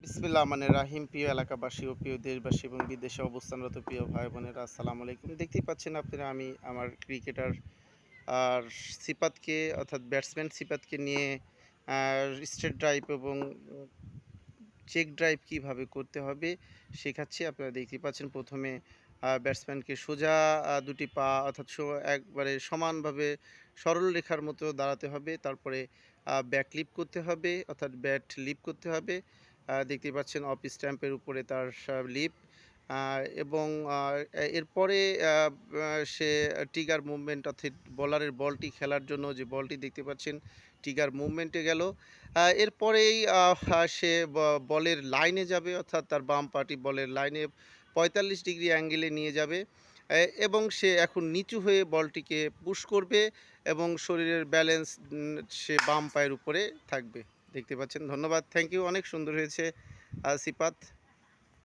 বিসমিল্লাহ মানে রাহিম। প্রিয় এলাকাবাসী ও প্রিয় দেশবাসী এবং বিদেশে অবস্থানরত প্রিয় ভাই বোনেরা, আসসালামু আলাইকুম। দেখতেই পাচ্ছেন আপনারা, আমি আমার ক্রিকেটার আর সিপাতকে অর্থাৎ ব্যাটসম্যান সিপাতকে নিয়ে স্ট্রেট ড্রাইভ এবং চেক ড্রাইভ কিভাবে করতে হবে শেখাচ্ছি। আপনারা দেখতেই পাচ্ছেন, প্রথমে ব্যাটসম্যানকে সোজা দুটি পা অর্থাৎ একবারে সমানভাবে সরল রেখার মতো দাঁড়াতে হবে। তারপরে ব্যাক লিপ করতে হবে অর্থাৎ ব্যাট লিপ করতে হবে। দেখতেই পাচ্ছেন অফ স্ট্যাম্পের উপরে তার লিপ, এবং এরপরে সে ট্রিগার মুভমেন্ট অর্থাৎ বলারের বলটি খেলার জন্য যে বলটি দেখতে পাচ্ছেন ট্রিগার মুভমেন্টে গেল। এরপরেই সে বলের লাইনে যাবে অর্থাৎ তার বাম পাটি বলের লাইনে ৪৫ ডিগ্রি অ্যাঙ্গেলে নিয়ে যাবে, এবং সে এখন নিচু হয়ে বলটিকে পুশ করবে এবং শরীরের ব্যালেন্স সে বাম পায়ের উপরে থাকবে। দেখতে পাচ্ছেন। ধন্যবাদ। Thank you. অনেক সুন্দর হয়েছে সিপাত।